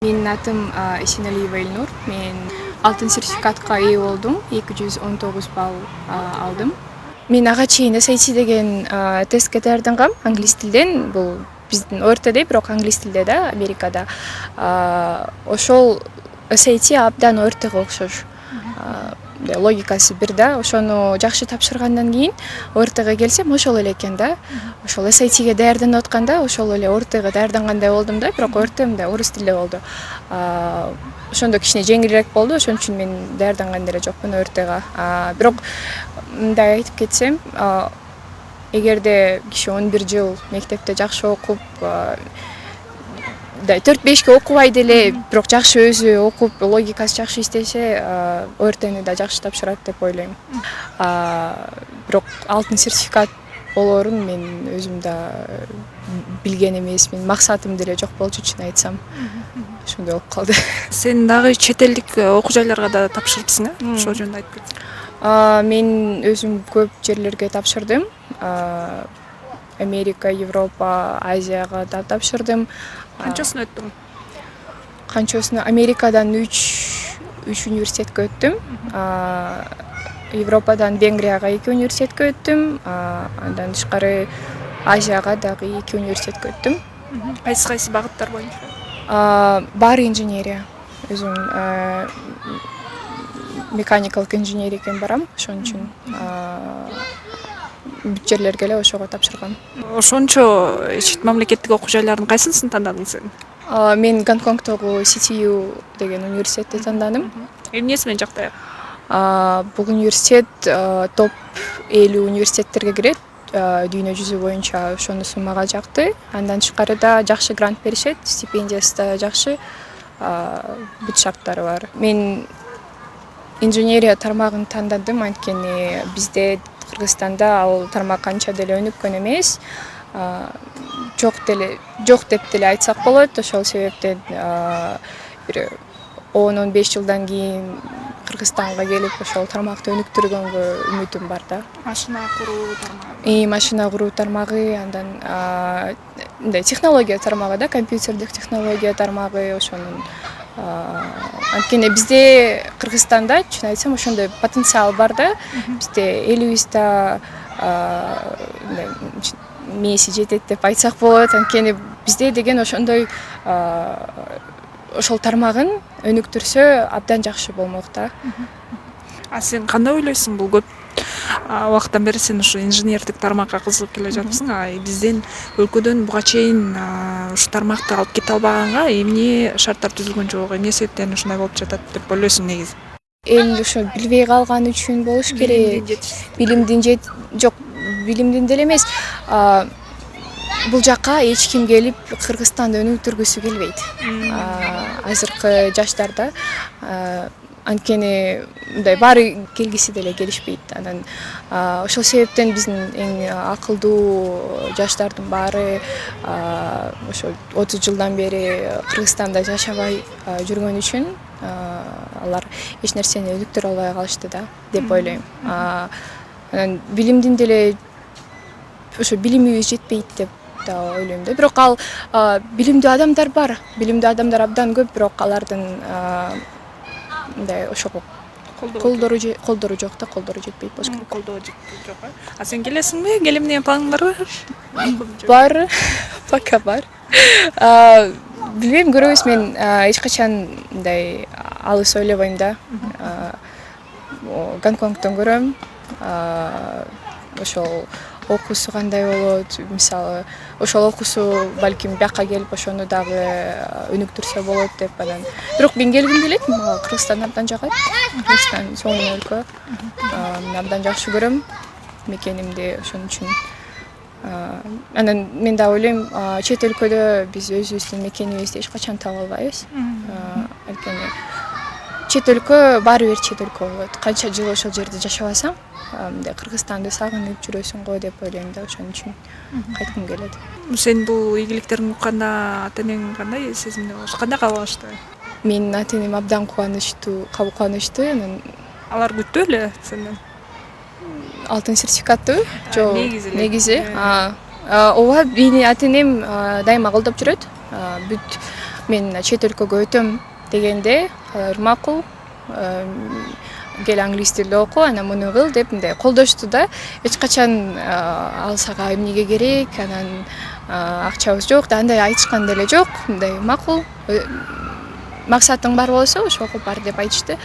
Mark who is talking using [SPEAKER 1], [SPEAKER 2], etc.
[SPEAKER 1] Менин атым Исеналиева Элнур. Мен алтын сертификатка ээ болдум. 219 балл алдым. Мен ага чейин SAT деген тестке даярдангам англис тилден. Бул биздин ортодой, бирок англис тилде да, Америкада. Ошол SAT абдан ортого окшош. Логикасы бир да, ошону жакшы тапшыргандан кийин ортого келсем ошол эле экен да. Ошол SAT-ге даярданып атканда ошол эле ортого даярдангандай болдум да, бирок орто мындай орус тилде болду. Ошондо кичине жеңилирээк болду, ошон үчүн мен даярданган деле жокмун ортого. Бирок мындай айтып кетсем, эгерде киши 11 жыл мектепте жакшы окуп, 4-5ке окубай деле, бирок жакшы өзү окуп, логикасы жакшы иштесе, ортону да жакшы тапшырат деп ойлойм. Бирок алтын сертификат болоорун мен өзүм да билген эмесмин. Максатым деле жок болчу, чын айтсам. Ошондой болуп калды.
[SPEAKER 2] Сен дагы чет элдик окуу жайларга да тапшырыпсың, ошол жөнүндө айтып кет.
[SPEAKER 1] Мен өзүм көп жерлерге тапшырдым. Америка, Европа, Азияга да тапшырдым.
[SPEAKER 2] Канчасын өттүң?
[SPEAKER 1] Канчасын Америкадан 3 университетке өттүм. Европадан Венгрияга 2 университетке өттүм. Андан тышкары Азияга дагы 2 университетке өттүм.
[SPEAKER 2] Кайсы багыттар боюнча?
[SPEAKER 1] Баары инженерия. Өзүм механикалык инженерияга барам, ошон үчүн бүт жерлерге эле ошого тапшыргам.
[SPEAKER 2] Ошончо чет мамлекеттик окуу жайлардын кайсысын тандадың сен?
[SPEAKER 1] Мен Гонконгдогу CTU деген университетти тандадым.
[SPEAKER 2] Эмнеси менен жактайбы?
[SPEAKER 1] Бул университет топ 50 университеттерге кирет. Дүйнө жүзү боюнча ошонусу мага жакты. Андан тышкары да жакшы грант беришет, стипендиясы да жакшы, бүт шарттары бар. Мен инженерия тармагын тандадым, анткени бизде Кыргызстанда ал тармак канча деле өнүккөн эмес. Жок деп деле айтсак болот. Ошол себептен бир 10-15 жылдан кийин Кыргызстанга келип ошол тармакты өнүктүргөнгө үмүтүм бар да.
[SPEAKER 2] Машина куруу тармагы.
[SPEAKER 1] Машина куруу тармагы, андан мындай технология тармагы да, компьютердик технология тармагы, ошонун анткени бизде Кыргызстанда, чын айтсам, ошондой потенциал бар да. Бизде элибизде мээси жетет деп айтсак болот. Анткени бизде деген ошондой ошол тармагын өнүктүрсө абдан жакшы болмок да.
[SPEAKER 2] Сен кандай ойлойсуң, бул көп убакыттан бери сен ушу инженердик тармакка кызыгып келе жатырсың, бизден өлкөдөн буга чейин ушу тармакты алып кете албаганга эмне шарттар түзүлгөн жок, эмне себептен ушундай болуп жатат деп ойлойсуң негизи?
[SPEAKER 1] Эл ошо билбей калган үчүн болуш керек. Билимдин жок, билимдин деле эмес. Бул жака эч ким келип Кыргызстанды өнүктүргүсү келбейт. Азыркы жаштарда анткени мындай баары келгиси деле келишпейт. Анан ошол себептен биздин эң акылдуу жаштардын баары ошо 30 жылдан бери Кыргызстанда жашабай жүргөн үчүн алар эч нерсени өнүктүрө албай калышты да деп ойлойм. Анан билимдин деле ошо билимибиз жетпейт деп да ойлойм да. Бирок ал билимдүү адамдар бар. Билимдүү адамдар абдан көп, бирок алардын мындай ошого колдору жок да, колдору жетпейт болуш керек.
[SPEAKER 2] Колдоо жок. Сен келесиңби? Келем деген планың барбы?
[SPEAKER 1] Бар, пока бар. Билбейм, көрөбүз. Мен эч качан мындай алыс ойлобойм да. Гонконгдон көрөм. Ошол окуусу кандай болот, мисалы, ошол окуусу балким бияка келип ошону дагы өнүктүрсө болот деп анан. Бирок мен келгим келет, мага Кыргызстан абдан жагат. Кыргызстан сонун өлкө. Мен абдан жакшы көрөм мекенимди, ошон үчүн. Анан мен да ойлойм, чет өлкөдө биз өзүбүздүн мекенибизди эч качан таба албайбыз. Анткени чет өлкө баары бир чет өлкө болот. Канча жыл ошол жерде жашабасаң, мындай Кыргызстанды сагынып жүрөсүң го деп ойлойм да, ошон үчүн кайткым келет.
[SPEAKER 2] Сен бул ийгиликтериңди укканда ата-энең кандай сезимде болуш, кандай кабыл алышты?
[SPEAKER 1] Менин ата-энем абдан кубанычтуу. Анан
[SPEAKER 2] алар күттү эле сенден?
[SPEAKER 1] Алтын сертификаттыбы?
[SPEAKER 2] Жок,
[SPEAKER 1] негизи. Ооба, менин ата-энем дайыма колдоп жүрөт. Бүт мен чет өлкөгө өтөм дегенде алар макул, кел англис тилде оку, анан муну кыл деп мындай колдошту да. Эч качан ал сага эмнеге керек, анан акчабыз жок да, андай айтышкан деле жок. Мындай макул, максатың бар болсо ошого бар деп айтышты.